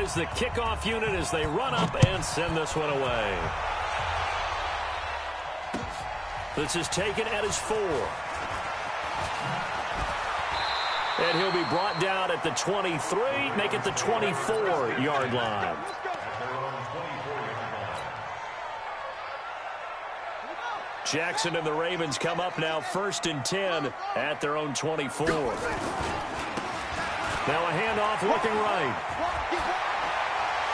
is the kickoff unit as they run up and send this one away. This is taken at his 4. And he'll be brought down at the 23, make it the 24-yard line. Jackson and the Ravens come up now 1st and 10 at their own 24. Now a handoff looking right.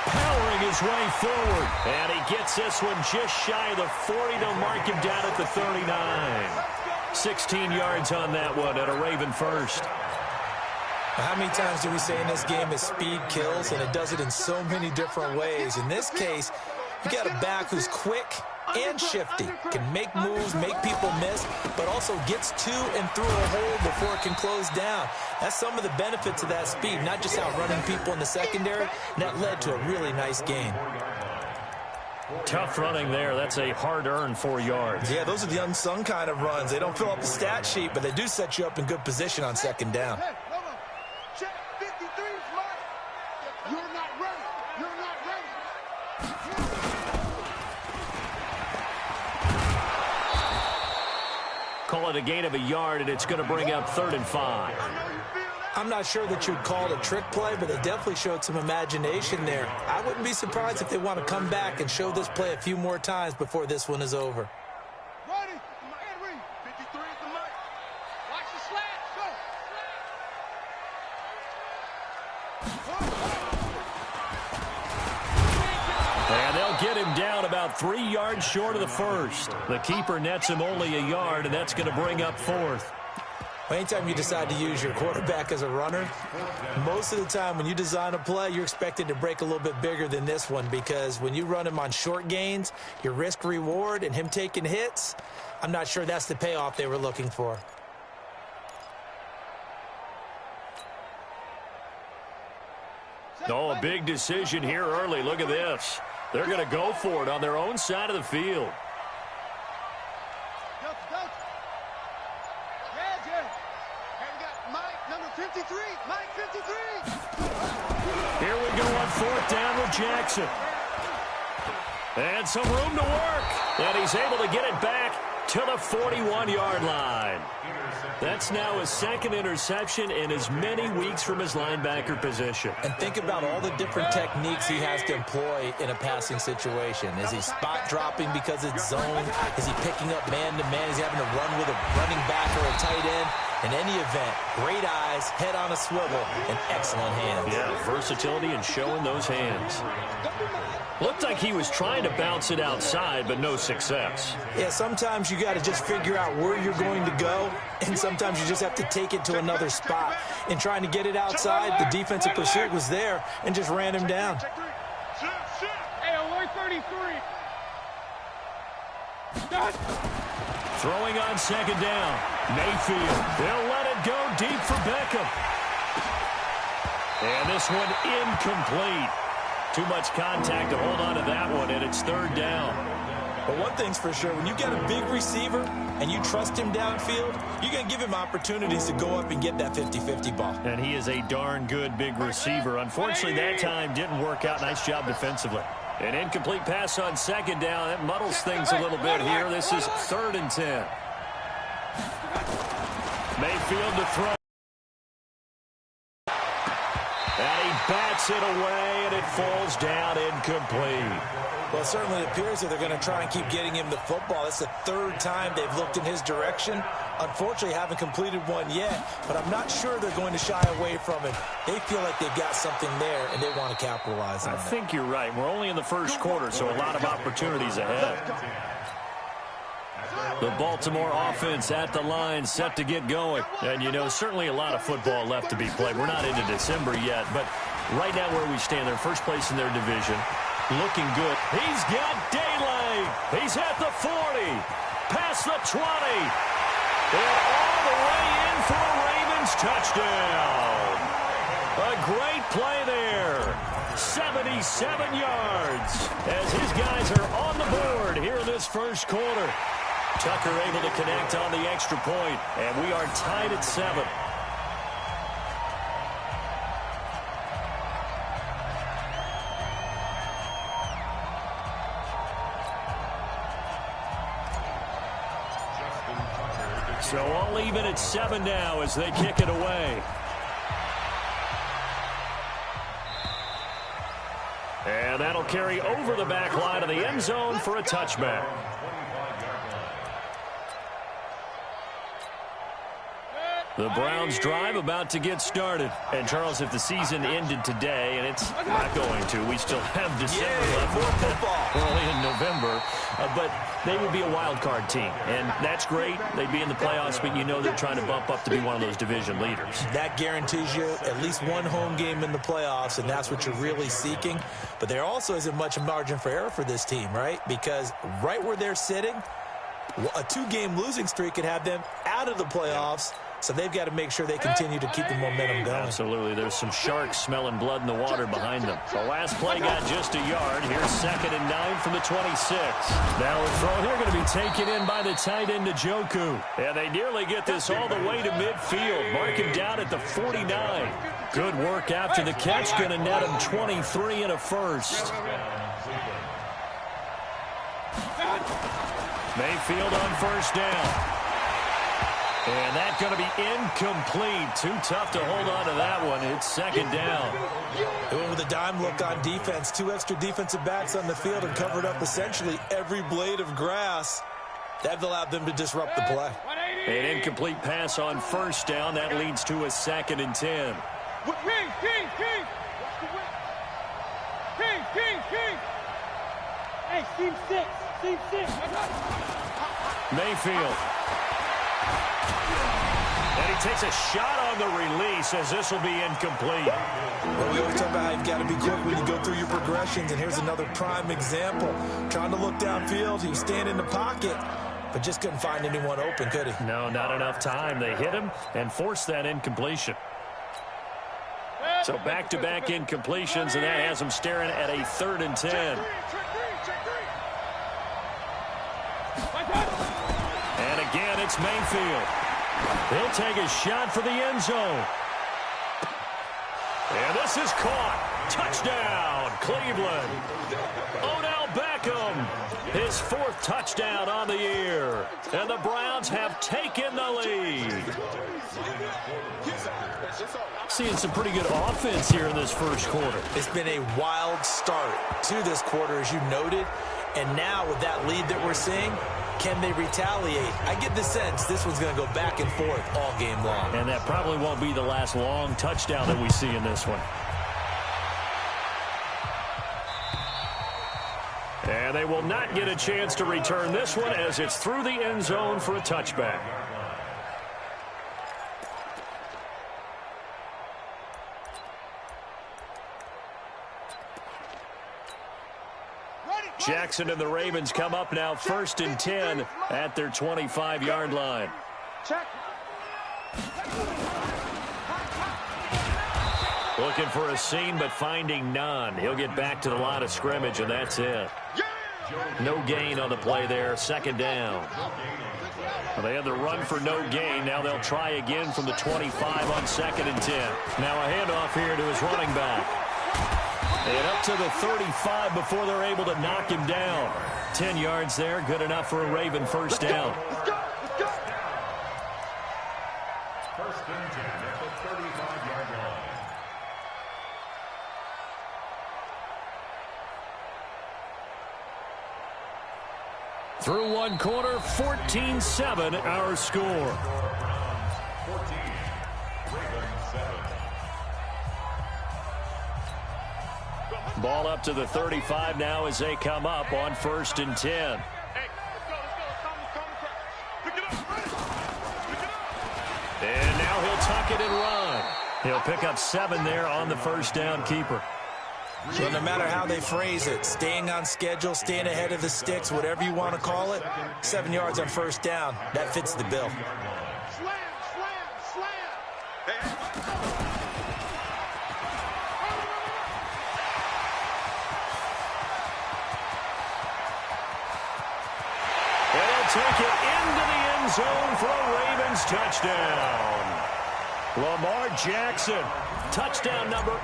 Powering his way forward. And he gets this one just shy of the 40 to mark him down at the 39. 16 yards on that one at a Raven first. How many times do we say in this game that speed kills, and it does it in so many different ways? In this case, you got a back who's quick and shifty, can make moves, make people miss, but also gets to and through a hole before it can close down. That's some of the benefits of that speed, not just outrunning people in the secondary, and that led to a really nice gain. Tough running there. That's a hard-earned 4 yards. Yeah, those are the unsung kind of runs. They don't fill up the stat sheet, but they do set you up in good position on second down. Call it a gain of a yard, and it's going to bring up 3rd and 5. I'm not sure that you'd call it a trick play, but they definitely showed some imagination there. I wouldn't be surprised if they want to come back and show this play a few more times before this one is over. Ready? 53 is the mark. Watch the slant. Go. And they'll get him down about 3 yards short of the first. The keeper nets him only a yard, and that's going to bring up 4th. Anytime you decide to use your quarterback as a runner, most of the time when you design a play, you're expected to break a little bit bigger than this one, because when you run him on short gains, your risk-reward and him taking hits, I'm not sure that's the payoff they were looking for. Oh, a big decision here early. Look at this. They're going to go for it on their own side of the field. Here we go on 4th down with Jackson. And some room to work. And he's able to get it back to the 41-yard line. That's now his 2nd interception in as many weeks from his linebacker position. And think about all the different techniques he has to employ in a passing situation. Is he spot dropping because it's zone? Is he picking up man-to-man? Is he having to run with a running back or a tight end? In any event, great eyes, head on a swivel, and excellent hands. Yeah, versatility and showing those hands. Looked like he was trying to bounce it outside, but no success. Yeah, sometimes you got to just figure out where you're going to go, and sometimes you just have to take it to another spot. In trying to get it outside, the defensive pursuit was there and just ran him down. Hey, 133. Throwing on 2nd down. Mayfield. They'll let it go deep for Beckham. And this one incomplete. Too much contact to hold on to that one, and it's 3rd down. But one thing's for sure, when you got a big receiver and you trust him downfield, you're going to give him opportunities to go up and get that 50-50 ball. And he is a darn good big receiver. Unfortunately, that time didn't work out. Nice job defensively. An incomplete pass on 2nd down. That muddles things a little bit here. This is 3rd and 10. Mayfield to throw. And he bats it away, and it falls down incomplete. Well, it certainly appears that they're going to try and keep getting him the football. That's the 3rd time they've looked in his direction. Unfortunately, haven't completed one yet, but I'm not sure they're going to shy away from him. They feel like they've got something there, and they want to capitalize on it. I think you're right. We're only in the 1st quarter, so a lot of opportunities ahead. The Baltimore offense at the line, set to get going. And, you know, certainly a lot of football left to be played. We're not into December yet, but right now where we stand, they're first place in their division. Looking good. He's got daylight. He's at the 40. Past the 20. And all the way in for a Ravens touchdown. A great play there. 77 yards as his guys are on the board here in this 1st quarter. Tucker able to connect on the extra point, and we are tied at 7. So all even at 7 now as they kick it away. And that'll carry over the back line of the end zone for a touchback. The Browns drive about to get started. And, Charles, if the season ended today, and it's not going to, we still have December left. More football. Early in November. But they would be a wild card team. And that's great. They'd be in the playoffs, but you know they're trying to bump up to be one of those division leaders. That guarantees you at least one home game in the playoffs, and that's what you're really seeking. But there also isn't much margin for error for this team, right? Because right where they're sitting, a 2-game losing streak could have them out of the playoffs. So they've got to make sure they continue to keep the momentum going. Absolutely. There's some sharks smelling blood in the water behind them. The last play got just a yard. Here's 2nd and 9 from the 26. Now a throw here going to be taken in by the tight end Njoku. And they nearly get this all the way to midfield. Mark him down at the 49. Good work after the catch. Going to net him 23 and a first. Mayfield on first down. And that's going to be incomplete. Too tough to hold on to that one. It's 2nd down. They went with a dime look on defense. 2 extra defensive backs on the field and covered up essentially every blade of grass. That allowed them to disrupt the play. An incomplete pass on first down. That leads to a 2nd and 10. Hey, team 6. Team 6. Mayfield. And he takes a shot on the release as this will be incomplete. Well, we always talk about how you've got to be quick when you go through your progressions, and here's another prime example. Trying to look downfield, he was standing in the pocket, but just couldn't find anyone open, could he? No, not enough time. They hit him and forced that incompletion. So back-to-back incompletions, and that has him staring at a 3rd and 10. And again, it's Mayfield. He'll take a shot for the end zone. And this is caught. Touchdown, Cleveland. Odell Beckham, his 4th touchdown on the year. And the Browns have taken the lead. Seeing some pretty good offense here in this first quarter. It's been a wild start to this quarter, as you noted. And now with that lead that we're seeing, can they retaliate? I get the sense this one's going to go back and forth all game long. And that probably won't be the last long touchdown that we see in this one. And they will not get a chance to return this one as it's through the end zone for a touchback. Jackson and the Ravens come up now 1st and 10 at their 25-yard line. Check. Looking for a seam, but finding none. He'll get back to the line of scrimmage, and that's it. No gain on the play there, 2nd down. Well, they had the run for no gain. Now they'll try again from the 25 on 2nd and 10. Now a handoff here to his running back. And up to the 35 before they're able to knock him down. 10 yards there, good enough for a Raven first down. Let's go. First and 10 at the 35-yard line. Through one quarter, 14-7 our score. 14, Ravens 7. Ball up to the 35 now as they come up on 1st and 10. Hey, let's go. Pick it up. And now he'll tuck it and run. He'll pick up 7 there on the first down keeper. So no matter how they phrase it, staying on schedule, staying ahead of the sticks, whatever you want to call it, 7 yards on first down, that fits the bill. Slam. Hey. Take it into the end zone for a Ravens touchdown. Lamar Jackson, touchdown number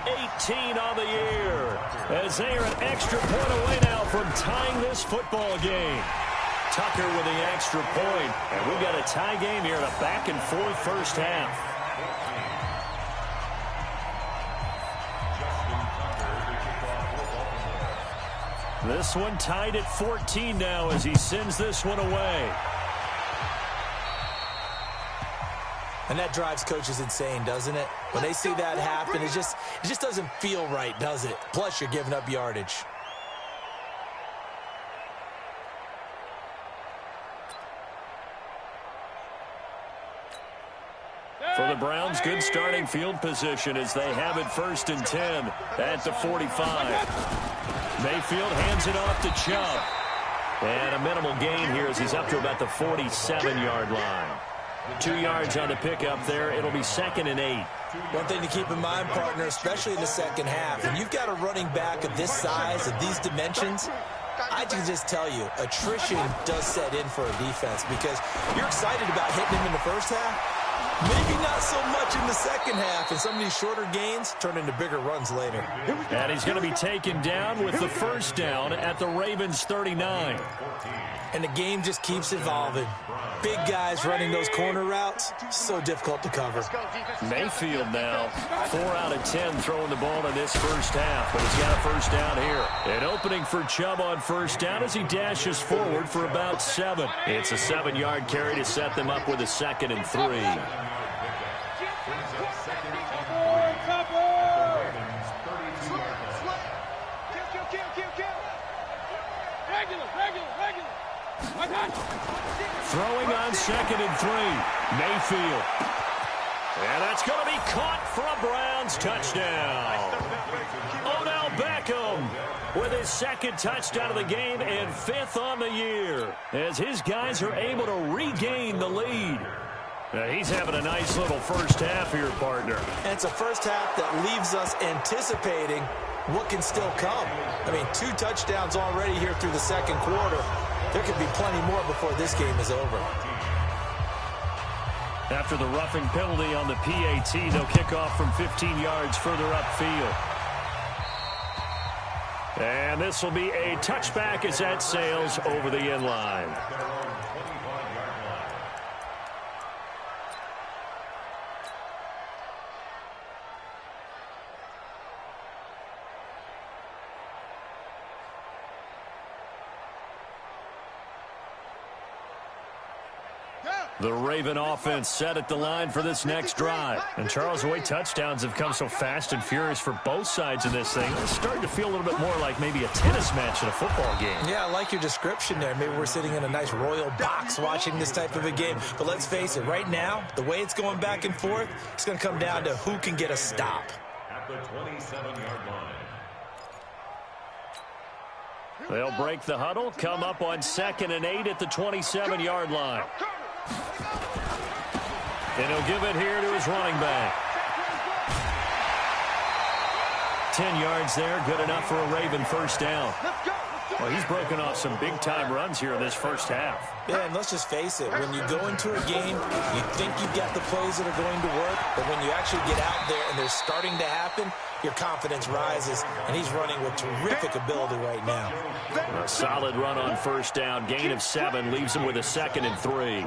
18 on the year, as they are an extra point away now from tying this football game. Tucker with the extra point. And we've got a tie game here in a back-and-forth first half. This one tied at 14 now as he sends this one away. And that drives coaches insane, doesn't it? When they see that happen, it just doesn't feel right, does it? Plus, you're giving up yardage. For the Browns, good starting field position as they have it 1st and 10 at the 45. Mayfield hands it off to Chubb. And a minimal gain here as he's up to about the 47-yard line. 2 yards on the pickup there. It'll be 2nd and 8. One thing to keep in mind, partner, especially in the second half, when you've got a running back of this size, of these dimensions, I can just tell you, attrition does set in for a defense because you're excited about hitting him in the first half. Maybe not so much in the second half, and some of these shorter gains turn into bigger runs later. And he's going to be taken down with the first down at the Ravens 39. And the game just keeps evolving. Big guys running those corner routes, so difficult to cover. Mayfield now, 4 out of 10 throwing the ball in this first half, but he's got a first down here. An opening for Chubb on first down as he dashes forward for about 7. It's a 7-yard carry to set them up with a 2nd and 3. Throwing on 2nd and 3. Mayfield. And that's going to be caught for a Browns touchdown. Odell Beckham with his 2nd touchdown of the game and 5th on the year as his guys are able to regain the lead. He's having a nice little first half here, partner. And it's a first half that leaves us anticipating what can still come. I mean, 2 touchdowns already here through the second quarter. There could be plenty more before this game is over. After the roughing penalty on the PAT, they'll kick off from 15 yards further upfield. And this will be a touchback as that sails over the end line. The Raven offense set at the line for this next drive. And Charles, the way touchdowns have come so fast and furious for both sides of this thing, it's starting to feel a little bit more like maybe a tennis match in a football game. Yeah, I like your description there. Maybe we're sitting in a nice royal box watching this type of a game. But let's face it, right now, the way it's going back and forth, it's going to come down to who can get a stop. At the 27-yard line. They'll break the huddle, come up on 2nd and 8 at the 27-yard line. And he'll give it here to his running back. 10 yards there, good enough for a Raven first down. Well, he's broken off some big-time runs here in this first half. Yeah, and let's just face it. When you go into a game, you think you've got the plays that are going to work, but when you actually get out there and they're starting to happen, your confidence rises, and he's running with terrific ability right now. A solid run on first down. Gain of 7 leaves him with a 2nd and 3.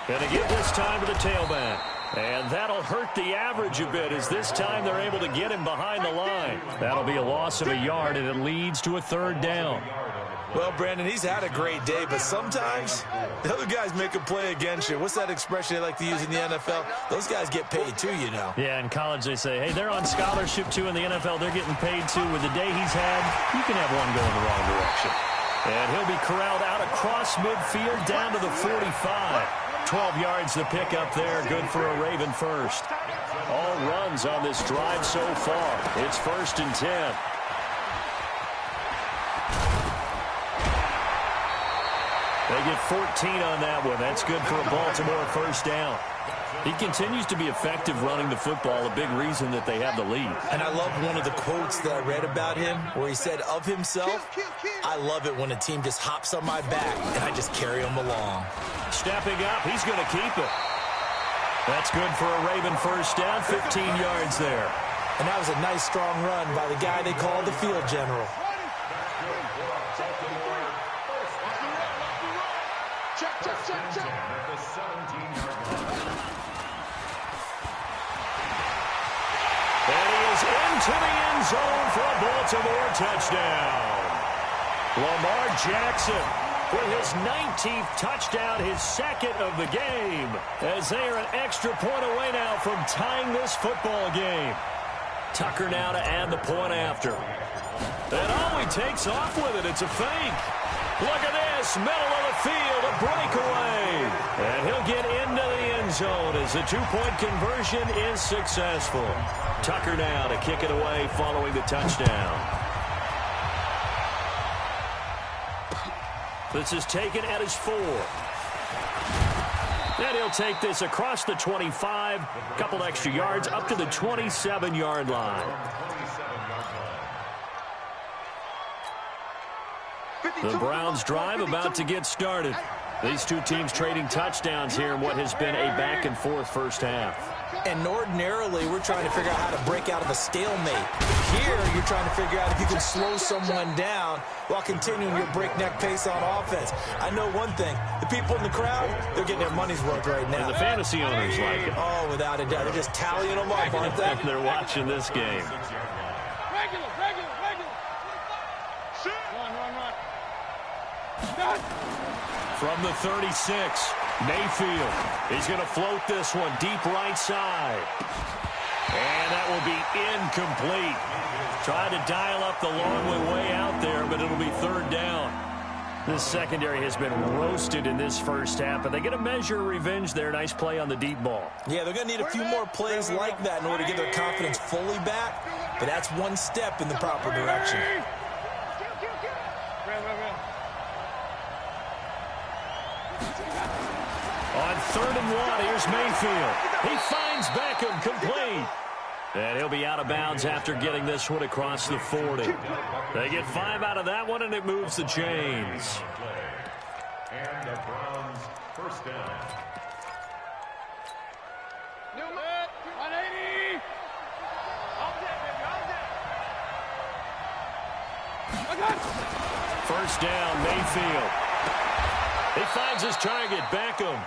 And again this time to the tailback. And that'll hurt the average a bit as this time they're able to get him behind the line. That'll be a loss of a yard, and it leads to a 3rd down. Well, Brandon, he's had a great day, but sometimes the other guys make a play against you. What's that expression they like to use in the NFL? Those guys get paid too, you know. Yeah, in college they say, hey, they're on scholarship too. In the NFL, they're getting paid too. With the day he's had, you can have one going the wrong direction. And he'll be corralled out across midfield down to the 45. 12 yards to pick up there. Good for a Raven first. All runs on this drive so far. It's 1st and 10. They get 14 on that one. That's good for a Baltimore first down. He continues to be effective running the football, a big reason that they have the lead. And I love one of the quotes that I read about him where he said of himself, I love it when a team just hops on my back and I just carry them along. Stepping up, he's going to keep it. That's good for a Raven first down, 15 yards there. And that was a nice, strong run by the guy they call the field general. Check. And he is into the end zone for a Baltimore touchdown. Lamar Jackson with his 19th touchdown, his second of the game, as they are an extra point away now from tying this football game. Tucker now to add the point after. And he takes off with it. It's a fake. Look at this, middle of the field, a breakaway. And he'll get into the end zone as the two-point conversion is successful. Tucker now to kick it away following the touchdown. This is taken at his 4. And he'll take this across the 25, a couple extra yards, up to the 27-yard line. The Browns drive about to get started. These two teams trading touchdowns here in what has been a back-and-forth first half. And ordinarily, we're trying to figure out how to break out of a stalemate. Here, you're trying to figure out if you can slow someone down while continuing your breakneck pace on offense. I know one thing. The people in the crowd, they're getting their money's worth right now. And the fantasy owners like it. Oh, without a doubt. They're just tallying them up, aren't they? They're watching this game. Regular. Run. From the 36, Mayfield. He's going to float this one deep right side. And that will be incomplete. Trying to dial up the long way out there, but it'll be third down. This secondary has been roasted in this first half, but they get a measure of revenge there. Nice play on the deep ball. Yeah, they're going to need a few more plays like that in order to get their confidence fully back, but that's one step in the proper direction. On 3rd and 1, here's Mayfield. He finds Beckham complete. And he'll be out of bounds after getting this one across the 40. They get 5 out of that one, and it moves the chains. And the Browns first down. 180. First down, Mayfield. He finds his target, Beckham.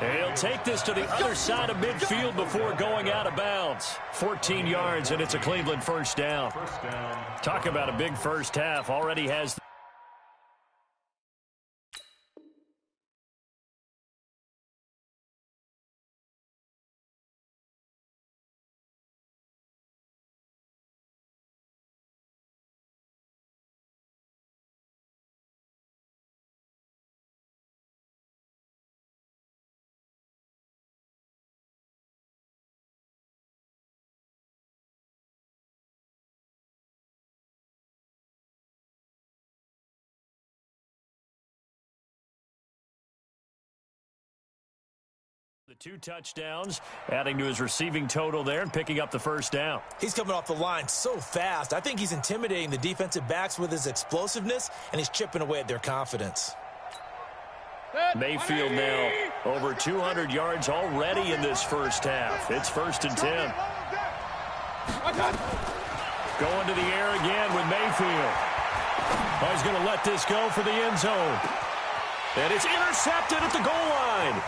And he'll take this to the other side of midfield before going out of bounds. 14 yards, and it's a Cleveland first down. Talk about a big first half. Already has... The 2 touchdowns, adding to his receiving total there and picking up the first down. He's coming off the line so fast. I think he's intimidating the defensive backs with his explosiveness, and he's chipping away at their confidence. Mayfield now over 200 yards already in this first half. It's 1st and 10. Going to the air again with Mayfield. Oh, he's going to let this go for the end zone. And it's intercepted at the goal line.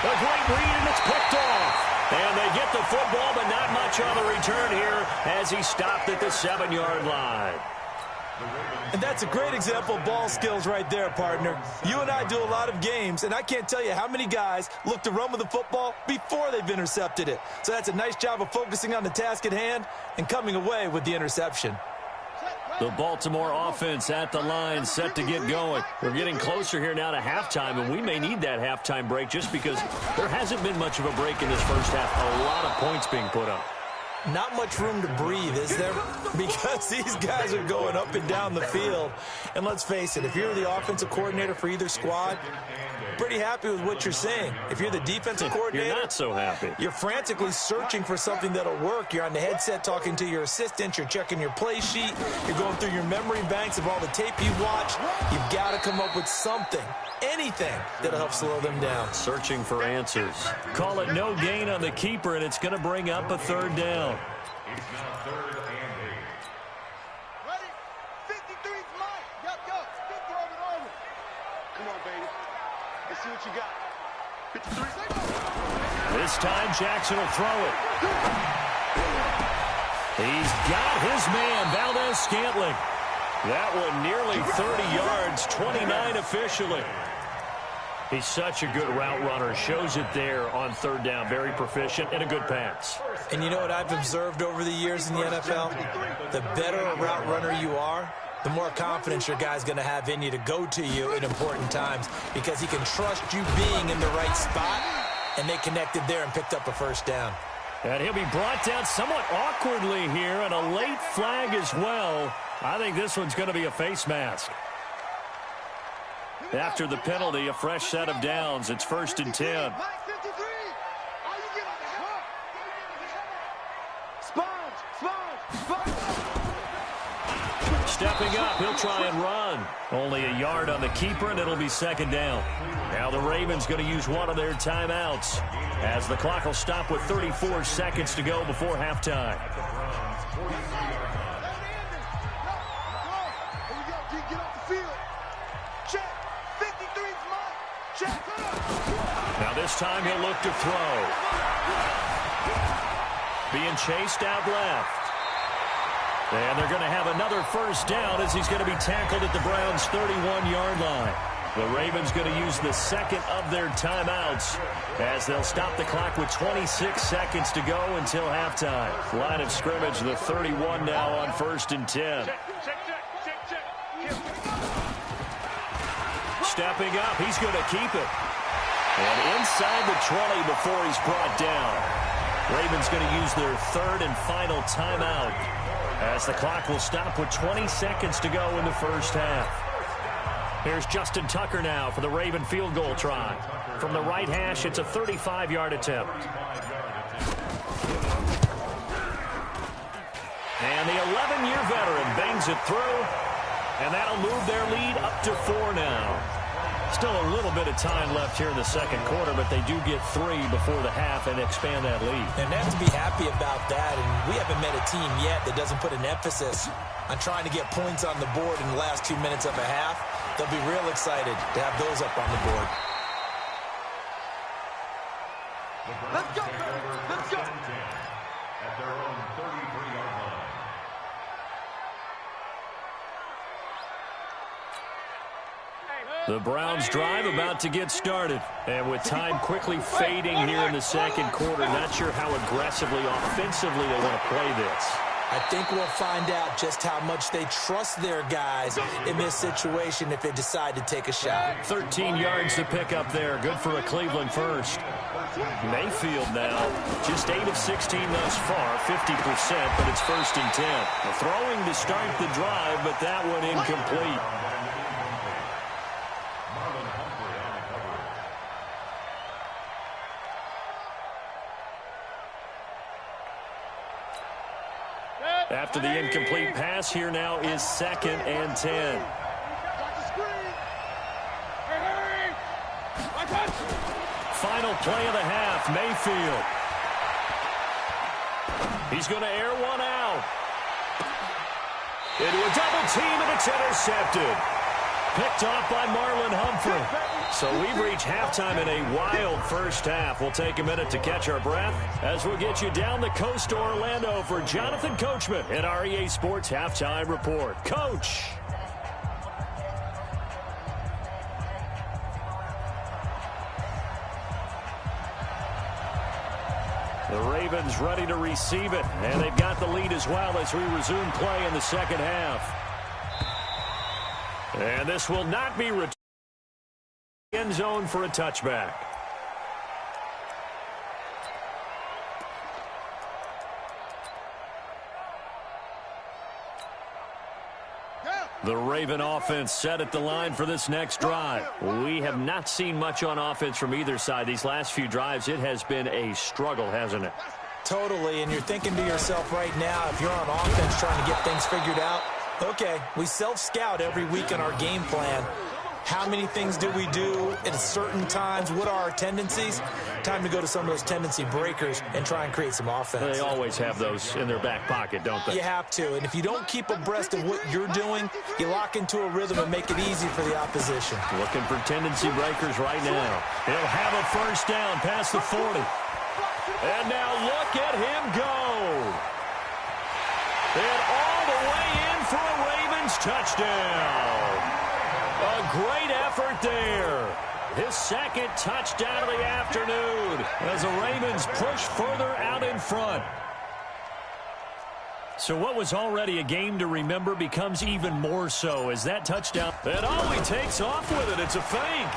A great read, and it's picked off. And they get the football, but not much on the return here as he stopped at the 7-yard line. And that's a great example of ball skills right there, partner. You and I do a lot of games, and I can't tell you how many guys look to run with the football before they've intercepted it. So that's a nice job of focusing on the task at hand and coming away with the interception. The Baltimore offense at the line, set to get going. We're getting closer here now to halftime, and we may need that halftime break just because there hasn't been much of a break in this first half. A lot of points being put up. Not much room to breathe, is there? Because these guys are going up and down the field. And let's face it, if you're the offensive coordinator for either squad, pretty happy with what you're seeing. If you're the defensive coordinator, you're not so happy. You're frantically searching for something that'll work. You're on the headset talking to your assistant. You're checking your play sheet. You're going through your memory banks of all the tape you've watched. You've got to come up with something, anything that'll help slow them down. Searching for answers. Call it no gain on the keeper, and it's going to bring up a 3rd down. It's now 3rd and 8. Ready? 53's mine. Yep, go. 50 over. Come on, baby. Let's see what you got. 53. This time, Jackson will throw it. He's got his man, Valdes-Scantling. That one nearly 30 yards, 29 officially. He's such a good route runner. Shows it there on 3rd down. Very proficient and a good pass. And you know what I've observed over the years in the NFL? The better a route runner you are, the more confidence your guy's going to have in you to go to you in important times because he can trust you being in the right spot, and they connected there and picked up a 1st down. And he'll be brought down somewhat awkwardly here, and a late flag as well. I think this one's going to be a face mask. After the penalty, a fresh set of downs. It's 1st and 10. Stepping up, he'll try and run. Only a yard on the keeper, and it'll be 2nd down. Now the Ravens going to use one of their timeouts as the clock will stop with 34 seconds to go before halftime. Now this time he'll look to throw. Being chased out left. And they're going to have another 1st down as he's going to be tackled at the Browns' 31-yard line. The Ravens going to use the 2nd of their timeouts as they'll stop the clock with 26 seconds to go until halftime. Line of scrimmage, the 31 now on 1st and 10. Stepping up, he's going to keep it. And inside the 20 before he's brought down. Ravens going to use their 3rd and final timeout as the clock will stop with 20 seconds to go in the 1st half. Here's Justin Tucker now for the Raven field goal try. From the right hash, it's a 35-yard attempt. And the 11-year veteran bangs it through, and that'll move their lead up to 4 now. Still a little bit of time left here in the 2nd quarter, but they do get 3 before the half and expand that lead. And they have to be happy about that, and we haven't met a team yet that doesn't put an emphasis on trying to get points on the board in the last 2 minutes of a half. They'll be real excited to have those up on the board. Let's go, let's go. At their own 33-yard line. The Browns drive about to get started. And with time quickly fading here in the 2nd quarter, not sure how aggressively, offensively they want to play this. I think we'll find out just how much they trust their guys in this situation if they decide to take a shot. 13 yards to pick up there. Good for a Cleveland first. Mayfield now, just 8 of 16 thus far, 50%, but it's 1st and 10. Throwing to start the drive, but that one incomplete. After the incomplete pass, here now is 2nd and 10. Final play of the half, Mayfield. He's going to air one out. Into a double team, and it's intercepted. Picked off by Marlon Humphrey. So we've reached halftime in a wild 1st half. We'll take a minute to catch our breath as we'll get you down the coast to Orlando for Jonathan Coachman at our EA Sports Halftime Report. Coach. The Ravens ready to receive it, and they've got the lead as well as we resume play in the 2nd half. And this will not be returned. End zone for a touchback. The Raven offense set at the line for this next drive. We have not seen much on offense from either side. These last few drives, it has been a struggle, hasn't it? Totally, and you're thinking to yourself right now, if you're on offense trying to get things figured out, okay, we self-scout every week in our game plan. How many things do we do at certain times? What are our tendencies? Time to go to some of those tendency breakers and try and create some offense. They always have those in their back pocket, don't they? You have to. And if you don't keep abreast of what you're doing, you lock into a rhythm and make it easy for the opposition. Looking for tendency breakers right now. He'll have a first down past the 40. And now look at him go. And all the way in for a Ravens touchdown. A great effort there. His second touchdown of the afternoon as the Ravens push further out in front. So what was already a game to remember becomes even more so as that touchdown. And oh, he takes off with it. It's a fake.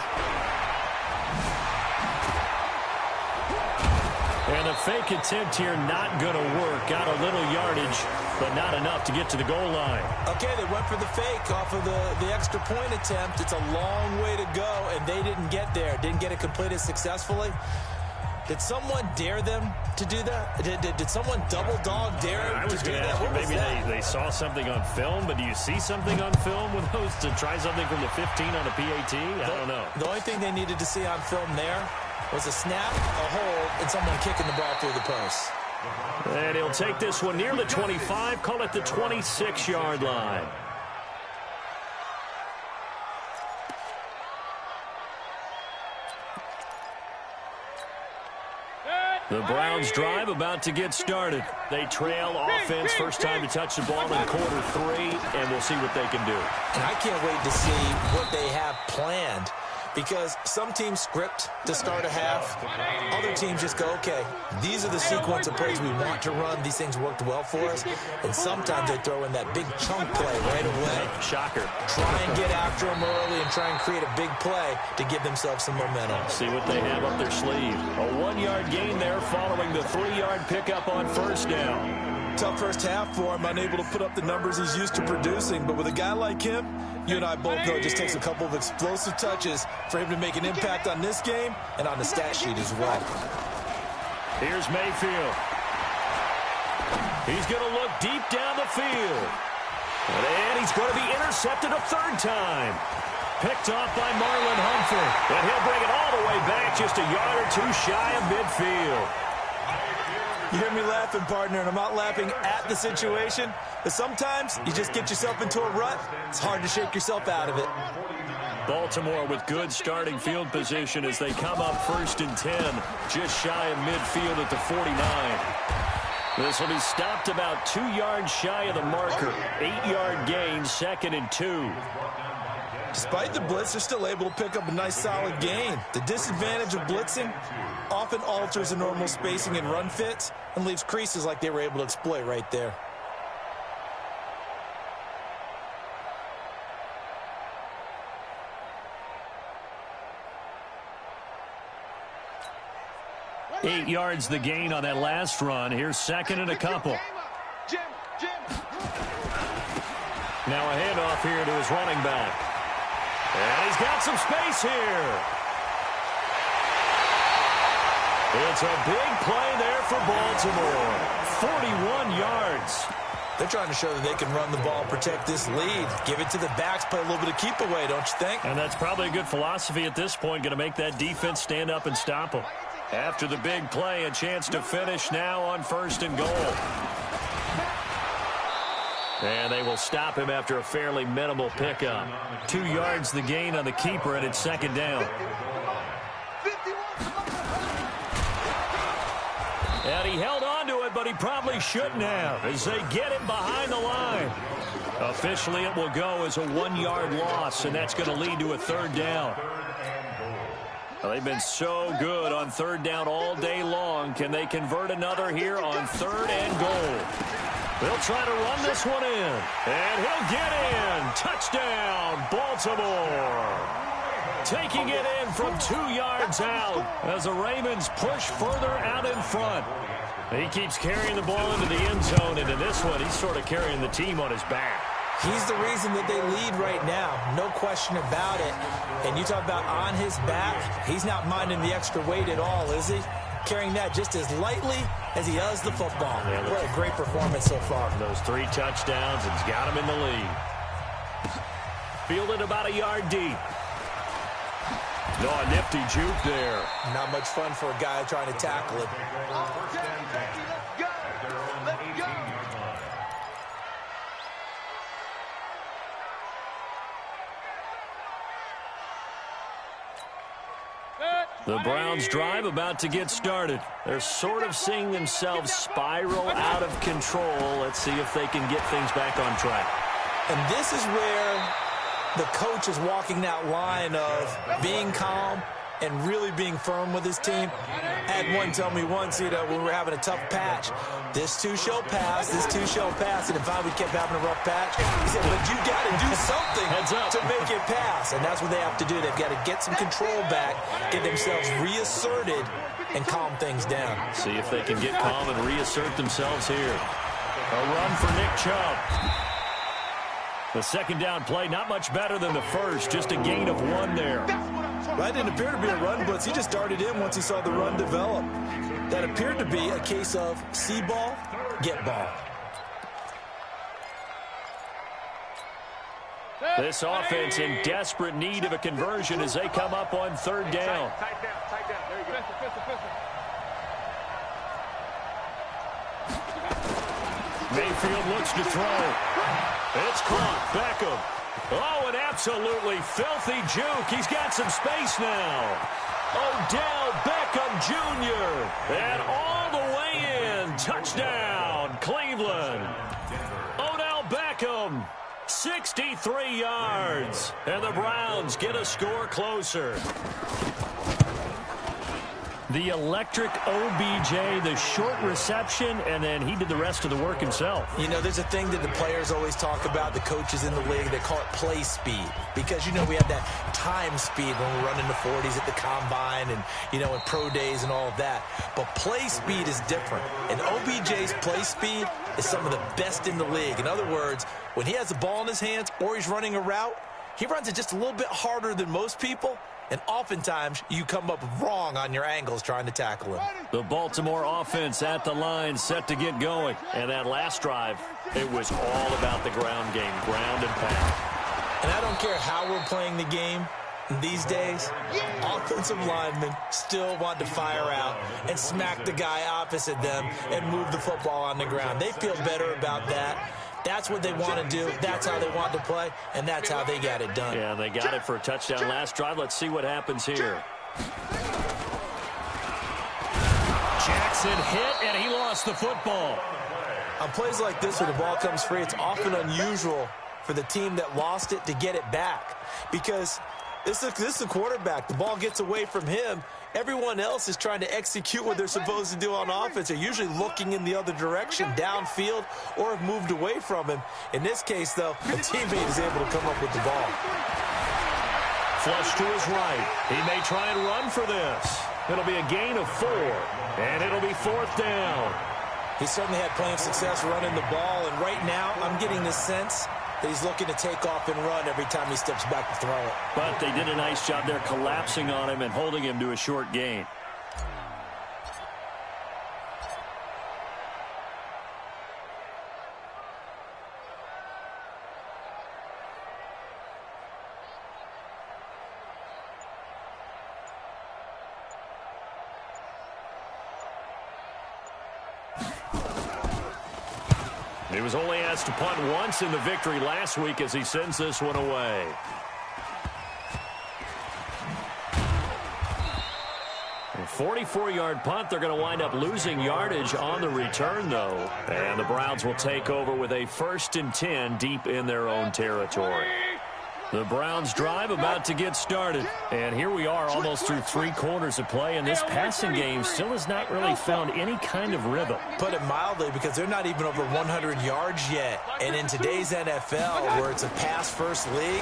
And the fake attempt here not going to work. Got a little yardage, but not enough to get to the goal line. Okay, they went for the fake off of the extra point attempt. It's a long way to go, and they didn't get there. Didn't get it completed successfully. Did someone dare them to do that? Did someone double dog dare I to was do going to that? ask you, What was maybe that? they saw something on film, but do you see something on film with those to try something from the 15 on a PAT? I don't know. The only thing they needed to see on film there was a snap, a hold, and someone kicking the ball through the post. And he'll take this one near the 25, call it the 26-yard line. The Browns drive about to get started. They trail offense, first time to touch the ball in quarter 3, and we'll see what they can do. And I can't wait to see what they have planned, because some teams script to start a half. Other teams just go, okay, these are the sequence of plays we want to run. These things worked well for us. And sometimes they throw in that big chunk play right away. Shocker. Try and get after them early and try and create a big play to give themselves some momentum. See what they have up their sleeve. A 1-yard gain there following the 3-yard pickup on first down. Tough first half for him, unable to put up the numbers he's used to producing. But with a guy like him, you and I both know it just takes a couple of explosive touches for him to make an impact on this game and on the stat sheet as well. Here's Mayfield. He's going to look deep down the field. And he's going to be intercepted a third time. Picked off by Marlon Humphrey. And he'll bring it all the way back, just a yard or two shy of midfield. You hear me laughing, partner, and I'm not laughing at the situation, but sometimes you just get yourself into a rut. It's hard to shake yourself out of it. Baltimore with good starting field position as they come up 1st and 10, just shy of midfield at the 49. This will be stopped about 2 yards shy of the marker. 8-yard gain, 2nd and 2. Despite the blitz, they're still able to pick up a nice solid gain. The disadvantage of blitzing often alters the normal spacing and run fits and leaves creases like they were able to exploit right there. Eight yards the gain on that last run. Here's 2nd and a couple. Now a handoff here to his running back. And he's got some space here. It's a big play there for Baltimore. 41 yards. They're trying to show that they can run the ball, protect this lead. Give it to the backs, play a little bit of keep away, don't you think? And that's probably a good philosophy at this point, going to make that defense stand up and stop them. After the big play, a chance to finish now on 1st and goal. And they will stop him after a fairly minimal pickup. 2 yards the gain on the keeper, and it's 2nd down. And he held on to it, but he probably shouldn't have as they get him behind the line. Officially, it will go as a 1-yard loss, and that's going to lead to a 3rd down. Well, they've been so good on 3rd down all day long. Can they convert another here on 3rd and goal? They'll try to run this one in. And he'll get in. Touchdown, Baltimore. Taking it in from 2 yards out as the Ravens push further out in front. He keeps carrying the ball into the end zone, and in this one, he's sort of carrying the team on his back. He's the reason that they lead right now, no question about it. And you talk about on his back, he's not minding the extra weight at all, is he? Carrying that just as lightly as he does the football. Yeah, what a great performance so far. Those 3 touchdowns, it's got him in the lead. Fielded about a yard deep. No, a nifty juke there. Not much fun for a guy trying to tackle him. Let's go. Let's go. The Browns drive about to get started. They're sort of seeing themselves spiral out of control. Let's see if they can get things back on track. And this is where the coach is walking that line of being calm and really being firm with his team. I had one tell me once, when we were having a tough patch, this too shall pass, this too shall pass. And if we kept having a rough patch, he said, but you got to do something to make it pass. And that's what they have to do. They've got to get some control back, get themselves reasserted, and calm things down. See if they can get calm and reassert themselves here. A run for Nick Chubb. The second down play, not much better than the first, just a gain of 1 there. That didn't appear to be a run blitz. He just darted in once he saw the run develop. That appeared to be a case of see ball, get ball. This offense in desperate need of a conversion as they come up on 3rd down. Tight down. There you go. Mayfield looks to throw. It's caught. Beckham. Oh, an absolutely filthy juke. He's got some space now. Odell Beckham Jr. And all the way in. Touchdown, Cleveland. Odell Beckham, 63 yards. And the Browns get a score closer. The electric OBJ, the short reception, and then he did the rest of the work himself. There's a thing that the players always talk about, the coaches in the league, they call it play speed. Because, we have that time speed when we're running the 40s at the combine and, in pro days and all of that. But play speed is different. And OBJ's play speed is some of the best in the league. In other words, when he has the ball in his hands or he's running a route, he runs it just a little bit harder than most people. And oftentimes, you come up wrong on your angles trying to tackle him. The Baltimore offense at the line, set to get going. And that last drive, it was all about the ground game, ground and pound. And I don't care how we're playing the game these days, offensive linemen still want to fire out and smack the guy opposite them and move the football on the ground. They feel better about that. That's what they want to do. That's how they want to play, and that's how they got it done. Yeah, they got it for a touchdown last drive. Let's see what happens here. Jackson hit, and he lost the football. On plays like this where the ball comes free, it's often unusual for the team that lost it to get it back because this is the quarterback. The ball gets away from him. Everyone else is trying to execute what they're supposed to do on offense. They're usually looking in the other direction, downfield, or have moved away from him. In this case, though, a teammate is able to come up with the ball. Flush to his right. He may try and run for this. It'll be a gain of 4, and it'll be 4th down. He certainly had plenty of success running the ball, and right now I'm getting the sense that he's looking to take off and run every time he steps back to throw it. But they did a nice job there collapsing on him and holding him to a short gain. He was only asked to punt once in the victory last week as he sends this one away. A 44-yard punt. They're going to wind up losing yardage on the return, though. And the Browns will take over with a 1st and 10 deep in their own territory. The Browns drive about to get started. And here we are almost through 3 quarters of play, and this passing game still has not really found any kind of rhythm. Put it mildly, because they're not even over 100 yards yet. And in today's NFL, where it's a pass-first league,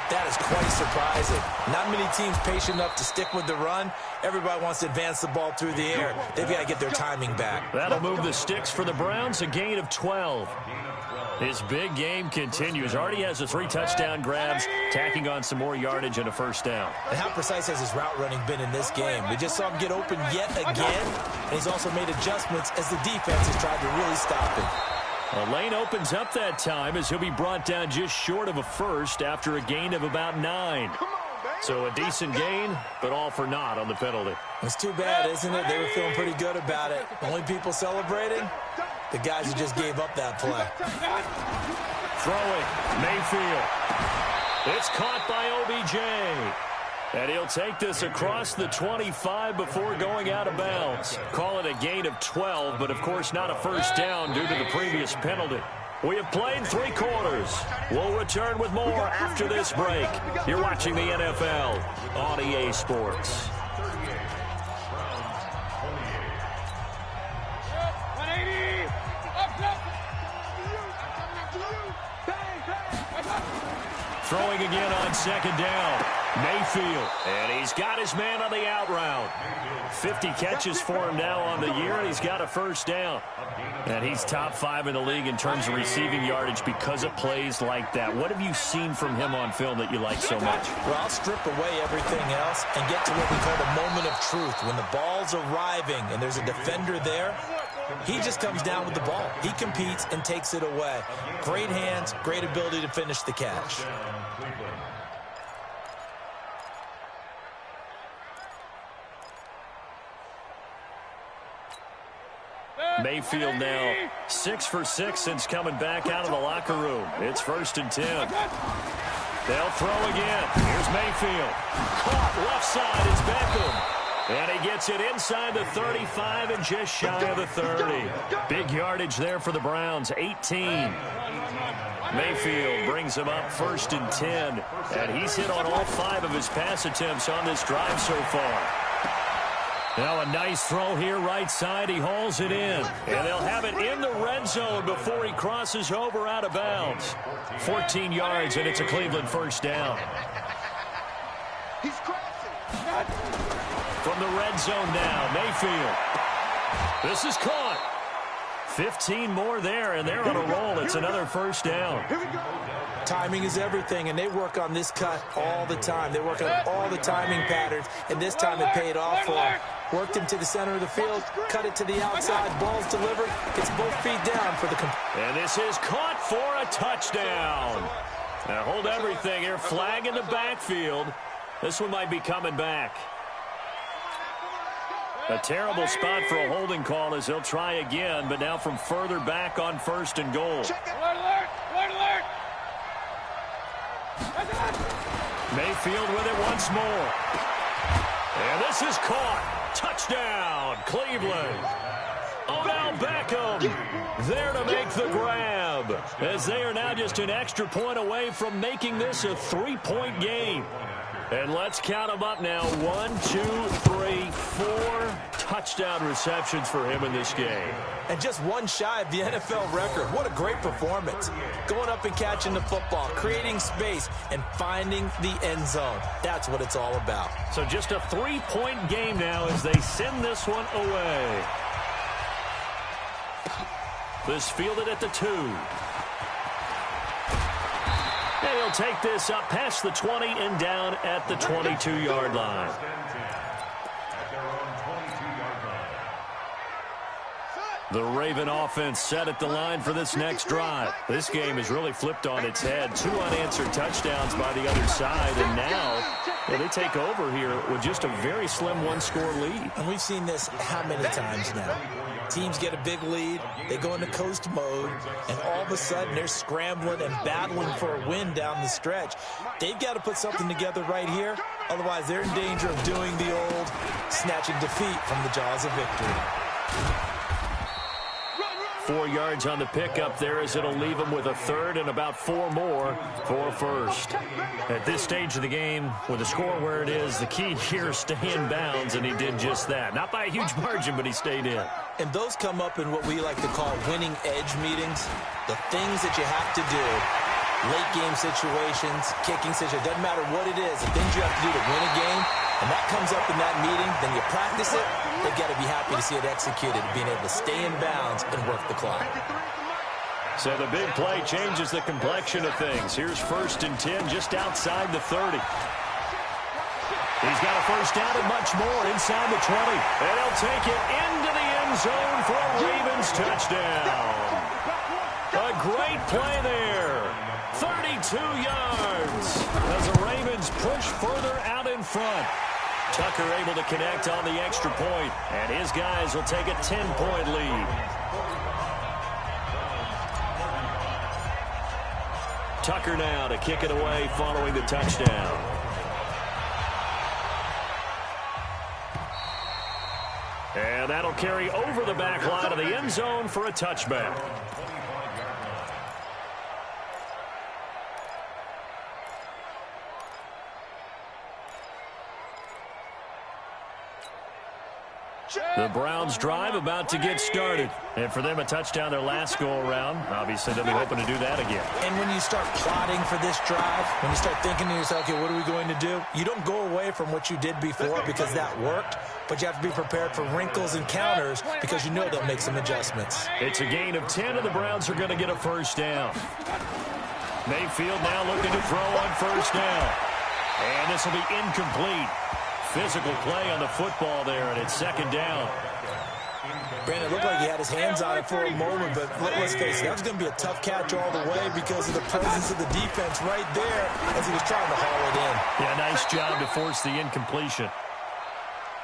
that is quite surprising. Not many teams patient enough to stick with the run. Everybody wants to advance the ball through the air. They've got to get their timing back. That'll move the sticks for the Browns, a gain of 12. His big game continues. Already has the 3 touchdown grabs, tacking on some more yardage and a 1st down. And how precise has his route running been in this game? We just saw him get open yet again, and he's also made adjustments as the defense has tried to really stop him. A lane opens up that time as he'll be brought down just short of a 1st after a gain of about 9. Come on, baby. So a decent gain, but all for naught on the penalty. It's too bad, isn't it? They were feeling pretty good about it. Only people celebrating? The guys who just gave up that play. Throwing, Mayfield. It's caught by OBJ. And he'll take this across the 25 before going out of bounds. Call it a gain of 12, but of course not a first down due to the previous penalty. We have played 3 quarters. We'll return with more after this break. You're watching the NFL on EA Sports. Throwing again on second down. Mayfield. And he's got his man on the out route. 50 catches for him now on the year, and he's got a first down. And he's top 5 in the league in terms of receiving yardage because of plays like that. What have you seen from him on film that you like so much? Well, I'll strip away everything else and get to what we call the moment of truth. When the ball's arriving and there's a defender there, he just comes down with the ball. He competes and takes it away. Great hands, great ability to finish the catch. Mayfield now 6 for 6 since coming back out of the locker room. It's 1st and 10. They'll throw again. Here's Mayfield. Caught left side is Beckham. And he gets it inside the 35 and just shy of the 30. Big yardage there for the Browns, 18. Mayfield brings him up 1st and 10. And he's hit on all 5 of his pass attempts on this drive so far. Now a nice throw here right side. He hauls it in. And they'll have it in the red zone before he crosses over out of bounds. 14 yards, and it's a Cleveland first down. He's crashing. From the red zone now, Mayfield. This is caught. 15 more there, and they're on a roll. It's another first down. Here we go. Timing is everything, and they work on this cut all the time. They work on all the timing patterns, and this time it paid off for him. Worked him to the center of the field, cut it to the outside, ball's delivered, gets both feet down for the... And this is caught for a touchdown. Now hold everything here. Flag in the backfield. This one might be coming back. A terrible spot for a holding call as he'll try again, but now from further back on 1st and goal. Alert! Alert! Mayfield with it once more. And this is caught. Touchdown, Cleveland. Odell Beckham there to make the grab, as they are now just an extra point away from making this a 3-point game. And let's count them up now. 1, 2, 3, 4 touchdown receptions for him in this game. And just one shy of the NFL record. What a great performance. Going up and catching the football, creating space, and finding the end zone. That's what it's all about. So just a 3-point game now as they send this one away. This fielded at the 2. And he'll take this up past the 20 and down at the 22-yard line. The Raven offense set at the line for this next drive. This game is really flipped on its head. 2 unanswered touchdowns by the other side, and now they take over here with just a very slim 1-score lead. And we've seen this how many times now? Teams get a big lead, they go into coast mode, and all of a sudden they're scrambling and battling for a win down the stretch. They've got to put something together right here, otherwise they're in danger of doing the old snatching defeat from the jaws of victory. 4 yards on the pickup there as it'll leave him with a 3rd and about 4 more for a 1st. At this stage of the game, with the score where it is, the key here is stay in bounds, and he did just that. Not by a huge margin, but he stayed in. And those come up in what we like to call winning edge meetings. The things that you have to do, late game situations, kicking situations, doesn't matter what it is, the things you have to do to win a game, and that comes up in that meeting, then you practice it, they've got to be happy to see it executed, being able to stay in bounds and work the clock. So the big play changes the complexion of things. Here's 1st and 10 just outside the 30. He's got a first down and much more inside the 20. And he'll take it into the end zone for a Ravens touchdown. A great play there. 32 yards as the Ravens push further out in front. Tucker able to connect on the extra point, and his guys will take a 10-point lead. Tucker now to kick it away following the touchdown. And that'll carry over the back line of the end zone for a touchback. The Browns drive about to get started. And for them, a touchdown their last go-around. Obviously, they'll be hoping to do that again. And when you start plotting for this drive, when you start thinking to yourself, okay, what are we going to do? You don't go away from what you did before because that worked, but you have to be prepared for wrinkles and counters because you know they'll make some adjustments. It's a gain of 10, and the Browns are going to get a first down. Mayfield now looking to throw on first down. And this will be incomplete. Physical play on the football there, and it's second down. Brandon, it looked like he had his hands on it for a moment, but let's face it, that was going to be a tough catch all the way because of the presence of the defense right there as he was trying to haul it in. Yeah, nice job to force the incompletion.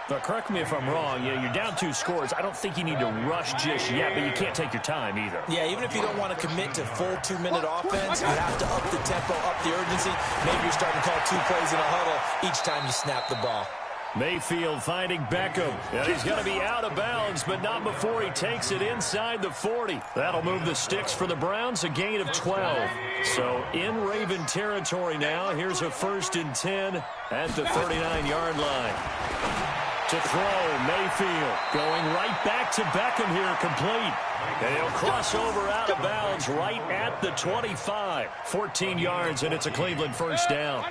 Now, correct me if I'm wrong. Yeah, you're down 2 scores. I don't think you need to rush just yet, but you can't take your time either. Yeah, even if you don't want to commit to full 2-minute offense, you have to up the tempo, up the urgency. Maybe you're starting to call 2 plays in a huddle each time you snap the ball. Mayfield finding Beckham. And he's going to be out of bounds, but not before he takes it inside the 40. That'll move the sticks for the Browns, a gain of 12. So in Raven territory now. Here's a 1st and 10 at the 39-yard line. To throw, Mayfield going right back to Beckham here, complete. And he'll cross over out of bounds right at the 25. 14 yards, and it's a Cleveland first down.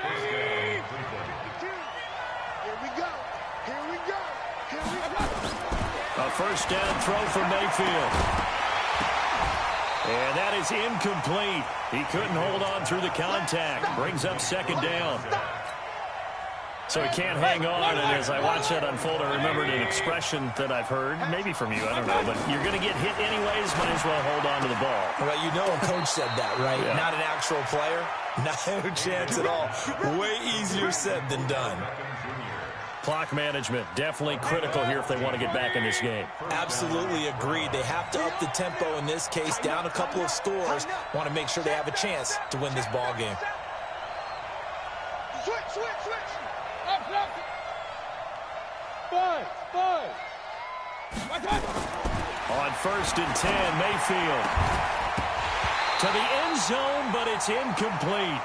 A first down throw for Mayfield. And that is incomplete. He couldn't hold on through the contact. Brings up second down. So he can't hang on, and as I watch that unfold, I remembered an expression that I've heard, maybe from you, I don't know, but you're going to get hit anyways, might as well hold on to the ball. Well, you know a coach said that, right? Yeah. Not an actual player. Not a chance at all. Way easier said than done. Clock management, definitely critical here if they want to get back in this game. Absolutely agreed. They have to up the tempo in this case, down a couple of scores. Want to make sure they have a chance to win this ball game. Switch. Five. On 1st and 10, Mayfield to the end zone, but it's incomplete.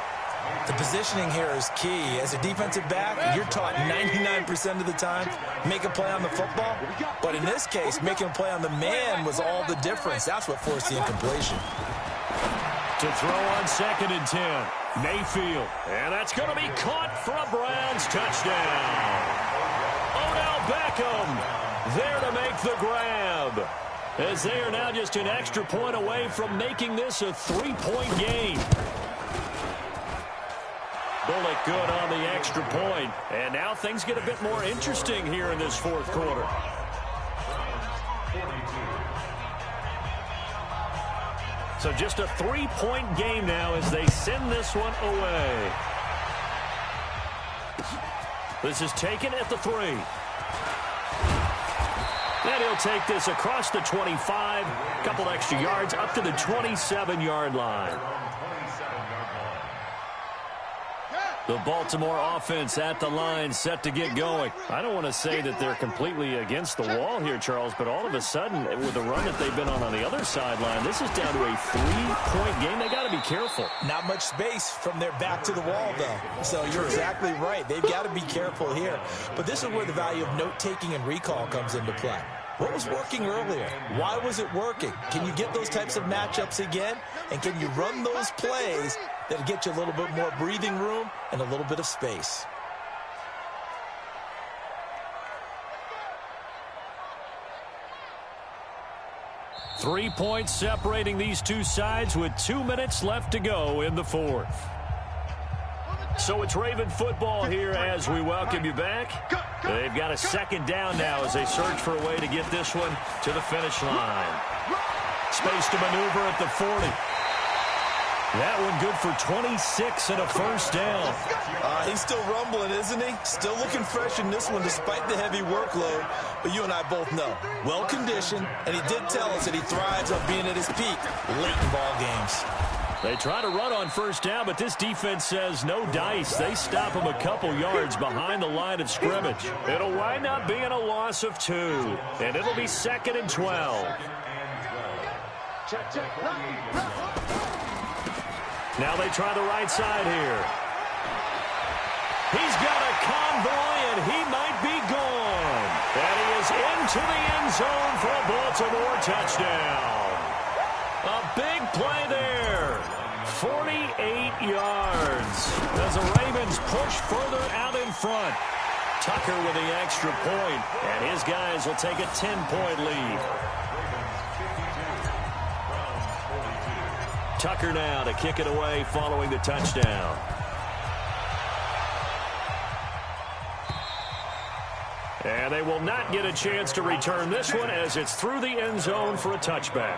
The positioning here is key. As a defensive back, you're taught 99% of the time, make a play on the football. But in this case, making a play on the man was all the difference. That's what forced the incompletion. To throw on 2nd and 10, Mayfield. And that's going to be caught for a Browns touchdown. Odell Beckham there to make the grab. As they are now just an extra point away from making this a 3-point game. Bullock good on the extra point. And now things get a bit more interesting here in this 4th quarter. So just a 3-point game now as they send this one away. This is taken at the 3. And he'll take this across the 25. A couple extra yards up to the 27-yard line. The Baltimore offense at the line, set to get going. I don't want to say that they're completely against the wall here, Charles, but all of a sudden, with the run that they've been on the other sideline, this is down to a 3-point game. They got to be careful. Not much space from their back to the wall, though. So you're exactly right. They've got to be careful here. But this is where the value of note-taking and recall comes into play. What was working earlier? Why was it working? Can you get those types of matchups again? And can you run those plays that'll get you a little bit more breathing room and a little bit of space? Three points separating these two sides with 2 minutes left to go in the 4th. So it's Raven football here as we welcome you back. They've got a 2nd down now as they search for a way to get this one to the finish line. Space to maneuver at the 40. That one good for 26 and a first down. He's still rumbling, isn't he? Still looking fresh in this one despite the heavy workload. But you and I both know, well-conditioned, and he did tell us that he thrives on being at his peak late in ball games. They try to run on first down, but this defense says no dice. They stop him a couple yards behind the line of scrimmage. It'll wind up being a loss of 2, and it'll be 2nd and 12. Now they try the right side here. He's got a convoy, and he might be gone. And he is into the end zone for a Baltimore touchdown. A big play there. 48 yards as the Ravens push further out in front. Tucker with the extra point, and his guys will take a 10-point lead. Tucker now to kick it away following the touchdown. And they will not get a chance to return this one as it's through the end zone for a touchback.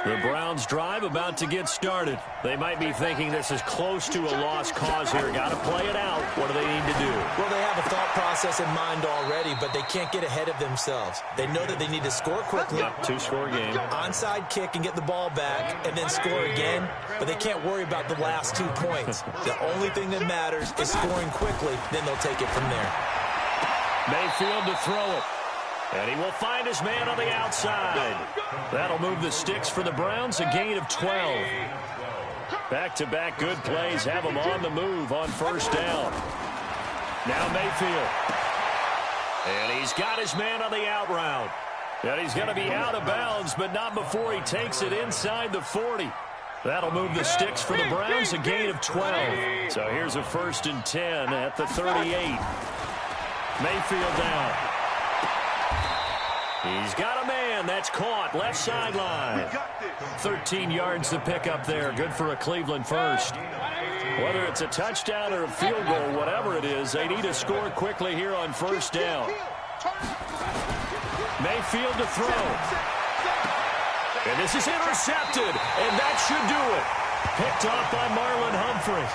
The Browns drive about to get started. They might be thinking this is close to a lost cause here. Got to play it out. What do they need to do? Well, they have a thought process in mind already, but they can't get ahead of themselves. They know that they need to score quickly. Yep, 2-score game. Onside kick and get the ball back and then score again, but they can't worry about the last 2 points. The only thing that matters is scoring quickly, then they'll take it from there. Mayfield to throw it. And he will find his man on the outside. That'll move the sticks for the Browns, a gain of 12. Back-to-back good plays have him on the move on first down. Now Mayfield. And he's got his man on the out route. And he's going to be out of bounds, but not before he takes it inside the 40. That'll move the sticks for the Browns, a gain of 12. So here's a 1st and 10 at the 38. Mayfield down. He's got a man. That's caught. Left sideline. 13 yards to pick up there. Good for a Cleveland first. Whether it's a touchdown or a field goal, whatever it is, they need to score quickly here on first down. Mayfield to throw. And this is intercepted. And that should do it. Picked off by Marlon Humphrey.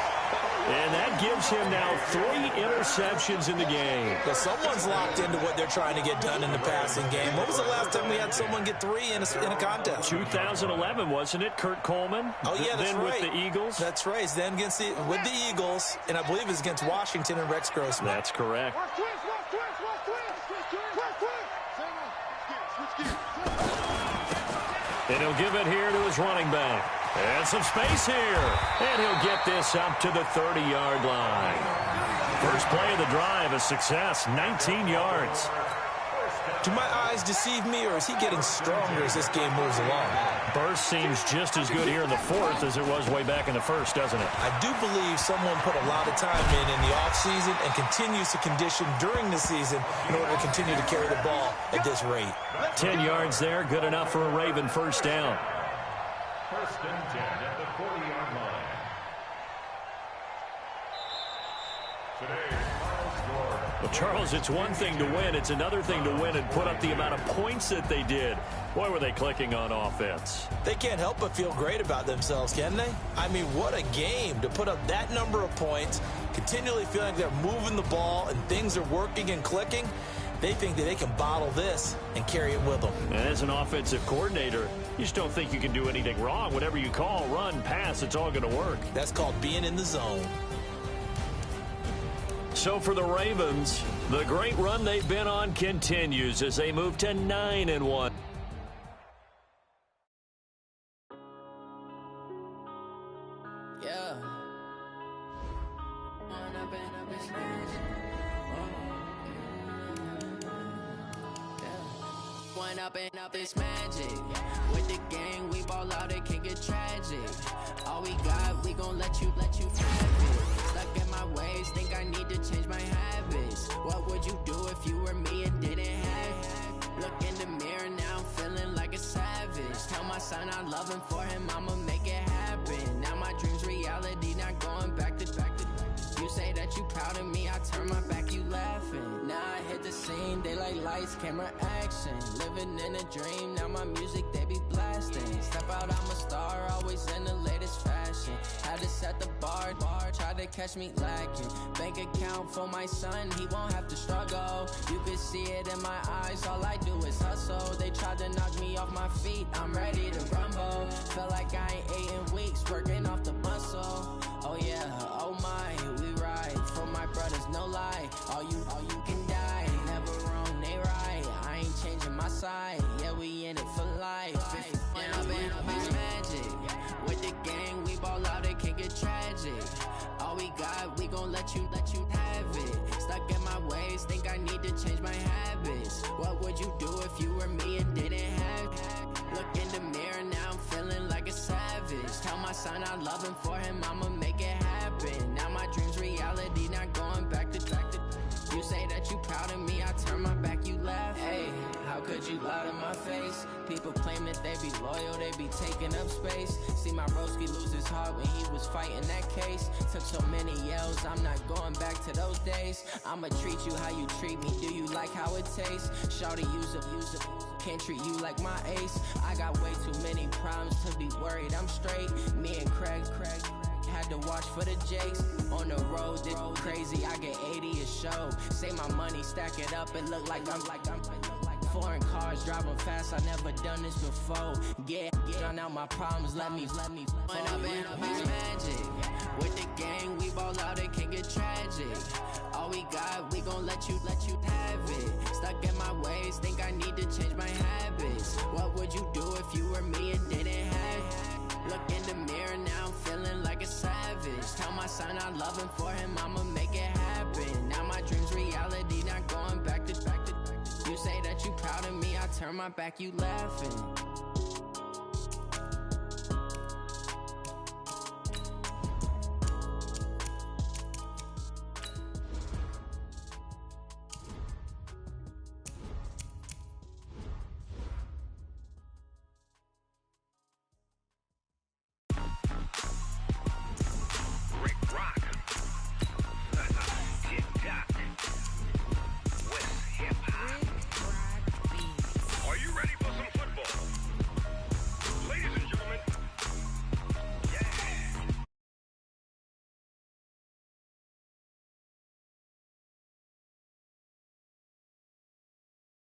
And that gives him now 3 interceptions in the game. But someone's locked into what they're trying to get done in the passing game. When was the last time we had someone get 3 in a contest? 2011, wasn't it? Kurt Coleman. Oh, yeah, that's then right. With the Eagles. That's right. Then with the Eagles, and I believe it's against Washington and Rex Grossman. That's correct. And he'll give it here to his running back. And some space here. And he'll get this up to the 30-yard line. First play of the drive, a success, 19 yards. Do my eyes deceive me, or is he getting stronger as this game moves along? Burst seems just as good here in the 4th as it was way back in the 1st, doesn't it? I do believe someone put a lot of time in the offseason and continues to condition during the season in order to continue to carry the ball at this rate. 10 yards there, good enough for a Raven first down. 1st and 10 at the 40-yard line. Today, Well, Charles, it's one thing to win. It's another thing to win and put up the amount of points that they did. Boy, were they clicking on offense. They can't help but feel great about themselves, can they? I mean, what a game to put up that number of points, continually feeling like they're moving the ball and things are working and clicking. They think that they can bottle this and carry it with them. And as an offensive coordinator, you just don't think you can do anything wrong. Whatever you call, run, pass, it's all going to work. That's called being in the zone. So for the Ravens, the great run they've been on continues as they move to 9-1. Yeah. One up and up is magic. With the gang, we ball out, it can get tragic. All we got, we gon' let you have it. Stuck in my ways, think I need to change my habits. What would you do if you were me and didn't have it? Look in the mirror, now I'm feeling like a savage. Tell my son I love him, for him I'ma make it happen. Now my dream's reality, not going back to. You say that you proud of me, I turn my back, you laughing. Now I hit the scene, they like like lights, camera, action. Living in a dream, now my music, they be blasting. Step out, I'm a star, always in the latest fashion. Had to set the bar, try to catch me lacking. Bank account for my son, he won't have to struggle. You can see it in my eyes, all I do is hustle. They tried to knock me off my feet, I'm ready to rumble. Feel like I ain't ate in weeks, working off the muscle. Oh yeah, oh my, we ride for my brothers, no lie. All you can die, never wrong, they right. I ain't changing my side, yeah, we in it for life. And I've been magic with the gang, we ball out, it can get tragic. All we got, we gon' let you have it. Stuck in my ways, think I need to change my habits. What would you do if you were me and didn't have it? Look in the mirror, now I'm feeling like a savage. Tell my son I love him, for him I'ma make it happen. Now my dream's reality, not going back to you say that you proud of me, I turn my back, you laugh. Hey, how could you lie to my face? People claim that they be loyal, they be taking up space. See my broski lose his heart when he was fighting that case. Took so many yells, I'm not going back to those days. I'ma treat you how you treat me, do you like how it tastes? Shawty, use it, can't treat you like my ace. I got way too many problems to be worried, I'm straight. Me and Craig had to watch for the Jakes. On the road, this crazy, I get 80 a show. Say my money, stack it up, it look like I'm foreign cars, driving fast, I never done this before. Drown out my problems, let me When I've been magic with the gang, we ball out, it can get tragic. All we got, we gon' let you have it. Stuck in my ways, think I need to change my habits. What would you do if you were me and didn't have it? Look in the mirror, now I'm feeling like a savage. Tell my son I love him, for him I'ma make it happen. Now my dream's reality, not going back to you say that you proud of me, I turn my back, you laughing.